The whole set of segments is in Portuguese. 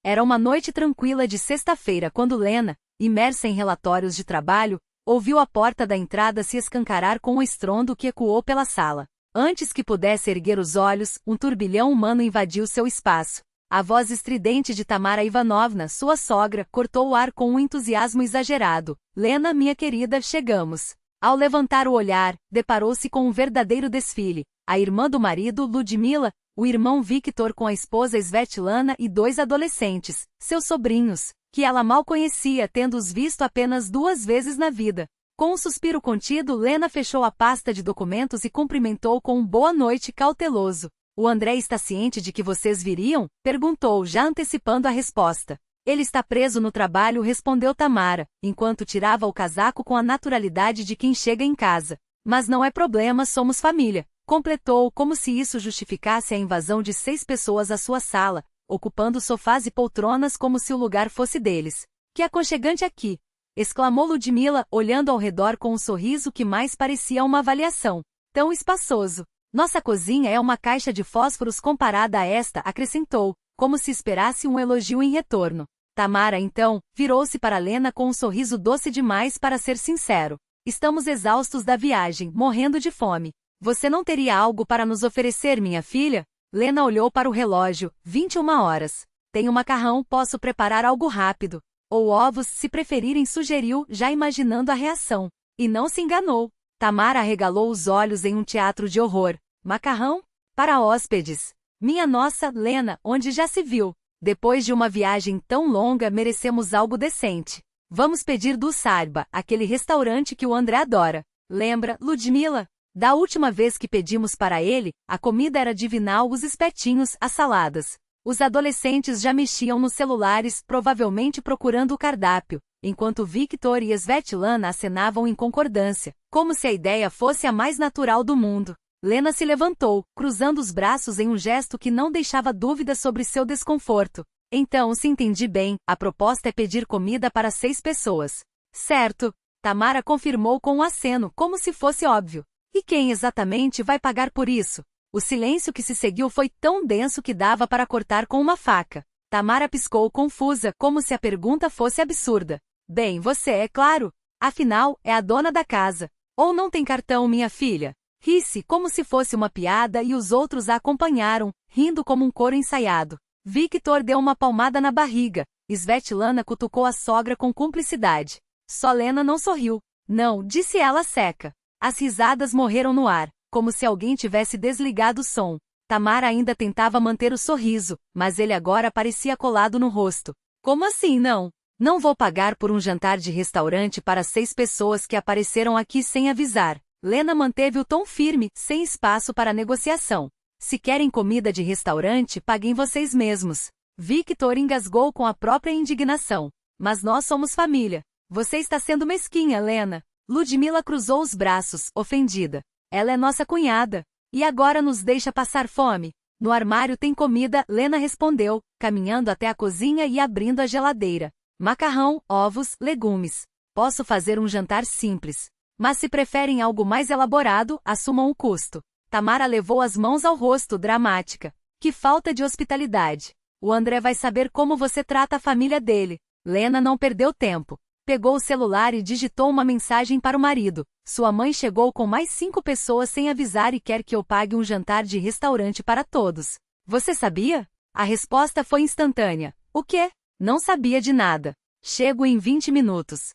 Era uma noite tranquila de sexta-feira quando Lena, imersa em relatórios de trabalho, ouviu a porta da entrada se escancarar com um estrondo que ecoou pela sala. Antes que pudesse erguer os olhos, um turbilhão humano invadiu seu espaço. A voz estridente de Tamara Ivanovna, sua sogra, cortou o ar com um entusiasmo exagerado. Lena, minha querida, chegamos. Ao levantar o olhar, deparou-se com um verdadeiro desfile. A irmã do marido, Ludmila, o irmão Victor com a esposa Svetlana e 2 adolescentes, seus sobrinhos, que ela mal conhecia tendo-os visto apenas 2 vezes na vida. Com um suspiro contido, Lena fechou a pasta de documentos e cumprimentou com um boa noite cauteloso. O André está ciente de que vocês viriam? Perguntou, já antecipando a resposta. Ele está preso no trabalho, respondeu Tamara, enquanto tirava o casaco com a naturalidade de quem chega em casa. Mas não é problema, somos família. Completou, como se isso justificasse a invasão de 6 pessoas à sua sala, ocupando sofás e poltronas como se o lugar fosse deles. Que aconchegante aqui! Exclamou Ludmila, olhando ao redor com um sorriso que mais parecia uma avaliação. Tão espaçoso. Nossa cozinha é uma caixa de fósforos comparada a esta, acrescentou, como se esperasse um elogio em retorno. Tamara, então, virou-se para Lena com um sorriso doce demais para ser sincero. Estamos exaustos da viagem, morrendo de fome. Você não teria algo para nos oferecer, minha filha? Lena olhou para o relógio. 21 horas. Tenho macarrão, posso preparar algo rápido. Ou ovos, se preferirem, sugeriu, já imaginando a reação. E não se enganou. Tamara arregalou os olhos em um teatro de horror. Macarrão? Para hóspedes. Minha nossa, Lena, onde já se viu? Depois de uma viagem tão longa, merecemos algo decente. Vamos pedir do Sarba, aquele restaurante que o André adora. Lembra, Ludmila? Da última vez que pedimos para ele, a comida era divinal, os espetinhos, as saladas. Os adolescentes já mexiam nos celulares, provavelmente procurando o cardápio, enquanto Victor e Svetlana acenavam em concordância, como se a ideia fosse a mais natural do mundo. Lena se levantou, cruzando os braços em um gesto que não deixava dúvida sobre seu desconforto. Então, se entendi bem, a proposta é pedir comida para 6 pessoas. Certo, Tamara confirmou com um aceno, como se fosse óbvio. E quem exatamente vai pagar por isso? O silêncio que se seguiu foi tão denso que dava para cortar com uma faca. Tamara piscou confusa, como se a pergunta fosse absurda. Bem, você, é claro. Afinal, é a dona da casa. Ou não tem cartão, minha filha? Ri-se como se fosse uma piada e os outros a acompanharam, rindo como um coro ensaiado. Victor deu uma palmada na barriga. Svetlana cutucou a sogra com cumplicidade. Só Lena não sorriu. Não, disse ela seca. As risadas morreram no ar, como se alguém tivesse desligado o som. Tamara ainda tentava manter o sorriso, mas ele agora parecia colado no rosto. Como assim não? Não vou pagar por um jantar de restaurante para 6 pessoas que apareceram aqui sem avisar. Lena manteve o tom firme, sem espaço para negociação. Se querem comida de restaurante, paguem vocês mesmos. Victor engasgou com a própria indignação. Mas nós somos família. Você está sendo mesquinha, Lena. Ludmila cruzou os braços, ofendida. Ela é nossa cunhada. E agora nos deixa passar fome? No armário tem comida, Lena respondeu, caminhando até a cozinha e abrindo a geladeira. Macarrão, ovos, legumes. Posso fazer um jantar simples. Mas se preferem algo mais elaborado, assumam o custo. Tamara levou as mãos ao rosto, dramática. Que falta de hospitalidade. O André vai saber como você trata a família dele. Lena não perdeu tempo. Pegou o celular e digitou uma mensagem para o marido. Sua mãe chegou com mais 5 pessoas sem avisar e quer que eu pague um jantar de restaurante para todos. Você sabia? A resposta foi instantânea. O quê? Não sabia de nada. Chego em 20 minutos.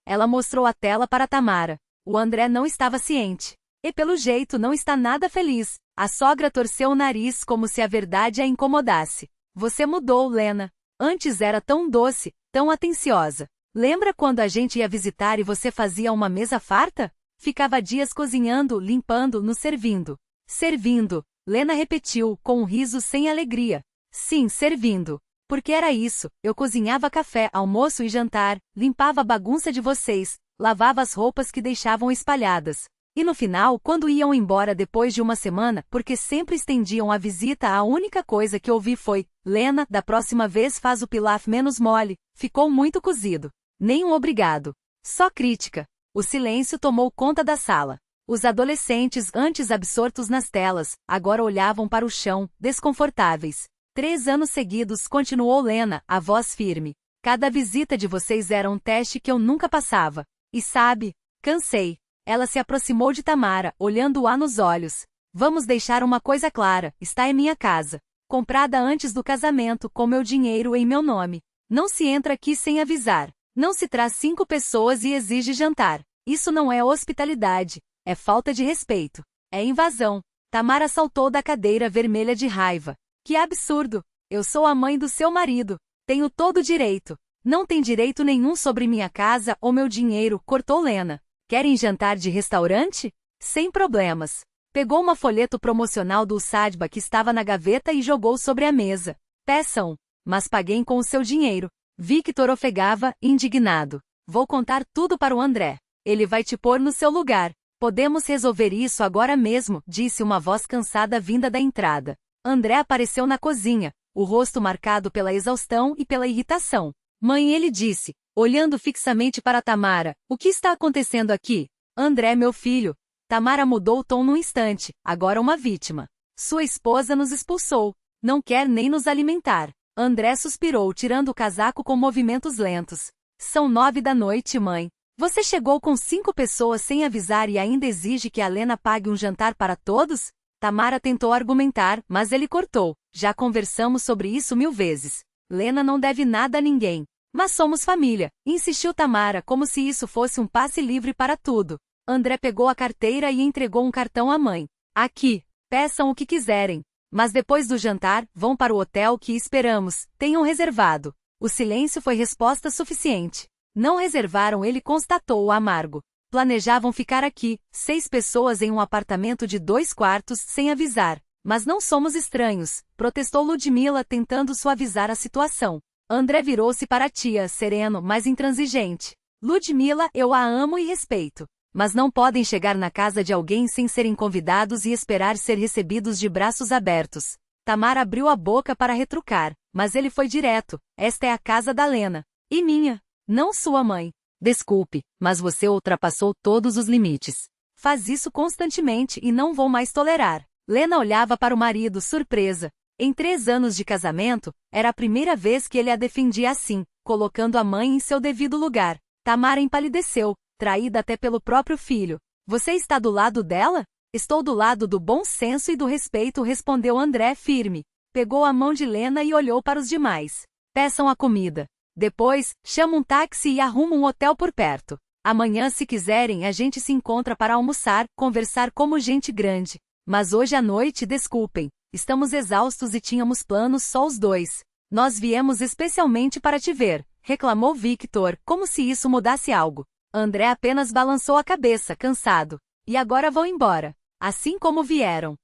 Ela mostrou a tela para Tamara. O André não estava ciente. E pelo jeito não está nada feliz. A sogra torceu o nariz como se a verdade a incomodasse. Você mudou, Lena. Antes era tão doce, tão atenciosa. Lembra quando a gente ia visitar e você fazia uma mesa farta? Ficava dias cozinhando, limpando, nos servindo. Servindo. Lena repetiu, com um riso sem alegria. Sim, servindo. Porque era isso, eu cozinhava café, almoço e jantar, limpava a bagunça de vocês, lavava as roupas que deixavam espalhadas. E no final, quando iam embora depois de uma semana, porque sempre estendiam a visita, a única coisa que ouvi foi, Lena, da próxima vez faz o pilaf menos mole, ficou muito cozido. Nenhum obrigado. Só crítica. O silêncio tomou conta da sala. Os adolescentes, antes absortos nas telas, agora olhavam para o chão, desconfortáveis. 3 anos seguidos, continuou Lena, a voz firme. Cada visita de vocês era um teste que eu nunca passava. E sabe, cansei. Ela se aproximou de Tamara, olhando-a nos olhos. Vamos deixar uma coisa clara, está em minha casa. Comprada antes do casamento, com meu dinheiro em meu nome. Não se entra aqui sem avisar. Não se traz 5 pessoas e exige jantar. Isso não é hospitalidade. É falta de respeito. É invasão. Tamara saltou da cadeira vermelha de raiva. Que absurdo! Eu sou a mãe do seu marido. Tenho todo o direito. Não tem direito nenhum sobre minha casa ou meu dinheiro, cortou Lena. Querem jantar de restaurante? Sem problemas. Pegou uma folheto promocional do Usadba que estava na gaveta e jogou sobre a mesa. Peçam. Mas paguem com o seu dinheiro. Victor ofegava, indignado. Vou contar tudo para o André. Ele vai te pôr no seu lugar. Podemos resolver isso agora mesmo, disse uma voz cansada vinda da entrada. André apareceu na cozinha, o rosto marcado pela exaustão e pela irritação. Mãe, ele disse, olhando fixamente para Tamara, o que está acontecendo aqui? André, meu filho. Tamara mudou o tom num instante, agora uma vítima. Sua esposa nos expulsou. Não quer nem nos alimentar. André suspirou, tirando o casaco com movimentos lentos. São 9 da noite, mãe. Você chegou com 5 pessoas sem avisar e ainda exige que a Lena pague um jantar para todos? Tamara tentou argumentar, mas ele cortou. Já conversamos sobre isso 1000 vezes. Lena não deve nada a ninguém. Mas somos família, insistiu Tamara como se isso fosse um passe livre para tudo. André pegou a carteira e entregou um cartão à mãe. Aqui, peçam o que quiserem. Mas depois do jantar, vão para o hotel que esperamos, tenham reservado. O silêncio foi resposta suficiente. Não reservaram, ele constatou amargo. Planejavam ficar aqui, 6 pessoas em um apartamento de 2 quartos, sem avisar. Mas não somos estranhos, protestou Ludmila tentando suavizar a situação. André virou-se para a tia, sereno, mas intransigente. Ludmila, eu a amo e respeito. Mas não podem chegar na casa de alguém sem serem convidados e esperar ser recebidos de braços abertos. Tamara abriu a boca para retrucar, mas ele foi direto. Esta é a casa da Lena. E minha. Não sua mãe. Desculpe, mas você ultrapassou todos os limites. Faz isso constantemente e não vou mais tolerar. Lena olhava para o marido, surpresa. Em 3 anos de casamento, era a primeira vez que ele a defendia assim, colocando a mãe em seu devido lugar. Tamara empalideceu, traída até pelo próprio filho. Você está do lado dela? Estou do lado do bom senso e do respeito, respondeu André firme. Pegou a mão de Lena e olhou para os demais. Peçam a comida. Depois, chama um táxi e arruma um hotel por perto. Amanhã, se quiserem, a gente se encontra para almoçar, conversar como gente grande. Mas hoje à noite, desculpem. Estamos exaustos e tínhamos planos só os 2. Nós viemos especialmente para te ver, reclamou Victor, como se isso mudasse algo. André apenas balançou a cabeça, cansado. E agora vão embora. Assim como vieram.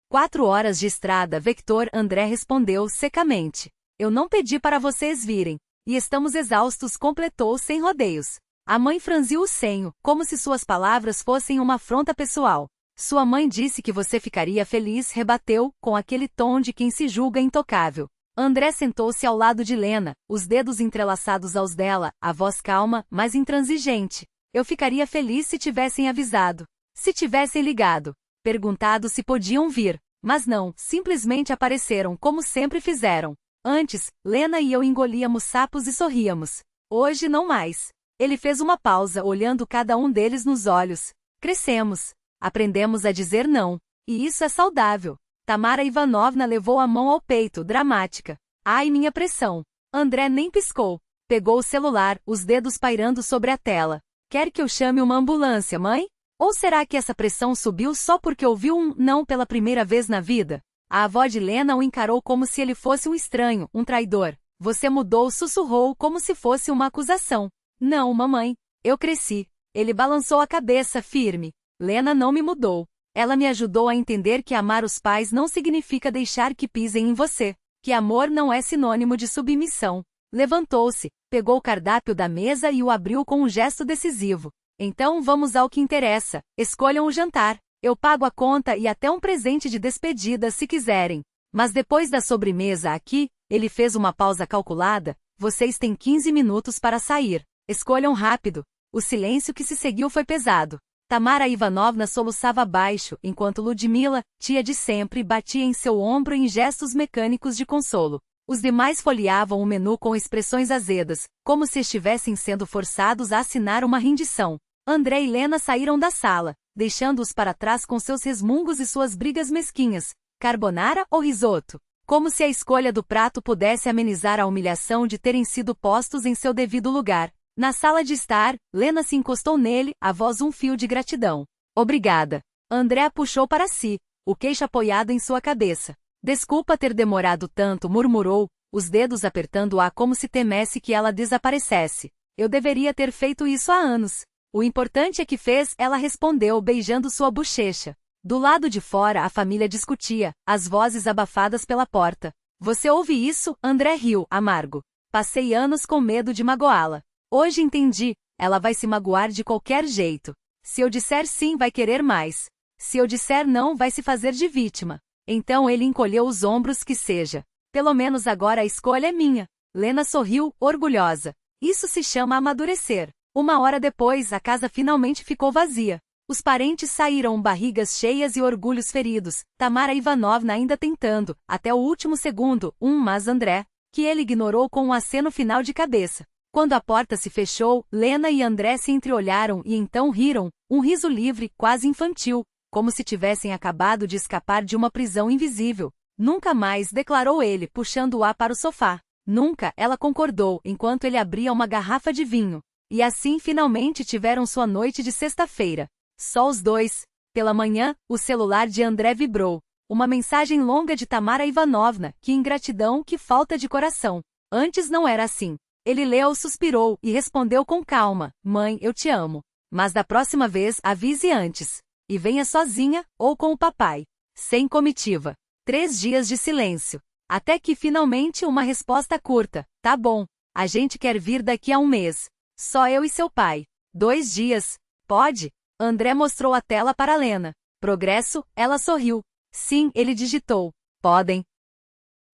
4 horas de estrada, Victor, André respondeu secamente. Eu não pedi para vocês virem. E estamos exaustos, completou sem rodeios. A mãe franziu o senho, como se suas palavras fossem uma afronta pessoal. Sua mãe disse que você ficaria feliz, rebateu, com aquele tom de quem se julga intocável. André sentou-se ao lado de Lena, os dedos entrelaçados aos dela, a voz calma, mas intransigente. Eu ficaria feliz se tivessem avisado. Se tivessem ligado. Perguntado se podiam vir. Mas não, simplesmente apareceram como sempre fizeram. Antes, Lena e eu engolíamos sapos e sorríamos. Hoje não mais. Ele fez uma pausa, olhando cada um deles nos olhos. Crescemos. Aprendemos a dizer não. E isso é saudável. Tamara Ivanovna levou a mão ao peito, dramática. Ai, minha pressão. André nem piscou. Pegou o celular, os dedos pairando sobre a tela. Quer que eu chame uma ambulância, mãe? Ou será que essa pressão subiu só porque ouviu um não pela primeira vez na vida? A avó de Lena o encarou como se ele fosse um estranho, um traidor. Você mudou, sussurrou como se fosse uma acusação. Não, mamãe. Eu cresci. Ele balançou a cabeça, firme. Lena não me mudou. Ela me ajudou a entender que amar os pais não significa deixar que pisem em você. Que amor não é sinônimo de submissão. Levantou-se, pegou o cardápio da mesa e o abriu com um gesto decisivo. Então vamos ao que interessa. Escolham o jantar. Eu pago a conta e até um presente de despedida se quiserem. Mas depois da sobremesa aqui, ele fez uma pausa calculada. Vocês têm 15 minutos para sair. Escolham rápido. O silêncio que se seguiu foi pesado. Tamara Ivanovna soluçava baixo, enquanto Ludmila, tia de sempre, batia em seu ombro em gestos mecânicos de consolo. Os demais folheavam o menu com expressões azedas, como se estivessem sendo forçados a assinar uma rendição. André e Lena saíram da sala, deixando-os para trás com seus resmungos e suas brigas mesquinhas. Carbonara ou risoto? Como se a escolha do prato pudesse amenizar a humilhação de terem sido postos em seu devido lugar. Na sala de estar, Lena se encostou nele, a voz um fio de gratidão. Obrigada. André a puxou para si, o queixo apoiado em sua cabeça. Desculpa ter demorado tanto, murmurou, os dedos apertando-a como se temesse que ela desaparecesse. Eu deveria ter feito isso há anos. O importante é que fez, ela respondeu beijando sua bochecha. Do lado de fora a família discutia, as vozes abafadas pela porta. Você ouve isso? André riu, amargo. Passei anos com medo de magoá-la. Hoje entendi, ela vai se magoar de qualquer jeito. Se eu disser sim, vai querer mais. Se eu disser não, vai se fazer de vítima. Então ele encolheu os ombros que seja. Pelo menos agora a escolha é minha. Lena sorriu, orgulhosa. Isso se chama amadurecer. 1 hora depois, a casa finalmente ficou vazia. Os parentes saíram barrigas cheias e orgulhos feridos, Tamara Ivanovna ainda tentando, até o último segundo, mas André, que ele ignorou com um aceno final de cabeça. Quando a porta se fechou, Lena e André se entreolharam e então riram, um riso livre, quase infantil, como se tivessem acabado de escapar de uma prisão invisível. Nunca mais, declarou ele, puxando-a para o sofá. Nunca, ela concordou, enquanto ele abria uma garrafa de vinho. E assim finalmente tiveram sua noite de sexta-feira. Só os dois. Pela manhã, o celular de André vibrou. Uma mensagem longa de Tamara Ivanovna, que ingratidão, que falta de coração. Antes não era assim. Ele leu, suspirou, e respondeu com calma, mãe, eu te amo. Mas da próxima vez, avise antes. E venha sozinha, ou com o papai. Sem comitiva. 3 dias de silêncio. Até que finalmente uma resposta curta, tá bom. A gente quer vir daqui a 1 mês. Só eu e seu pai. 2 dias. Pode? André mostrou a tela para Lena. Progresso, ela sorriu. Sim, ele digitou. Podem.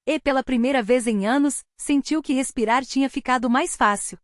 E pela primeira vez em anos, sentiu que respirar tinha ficado mais fácil.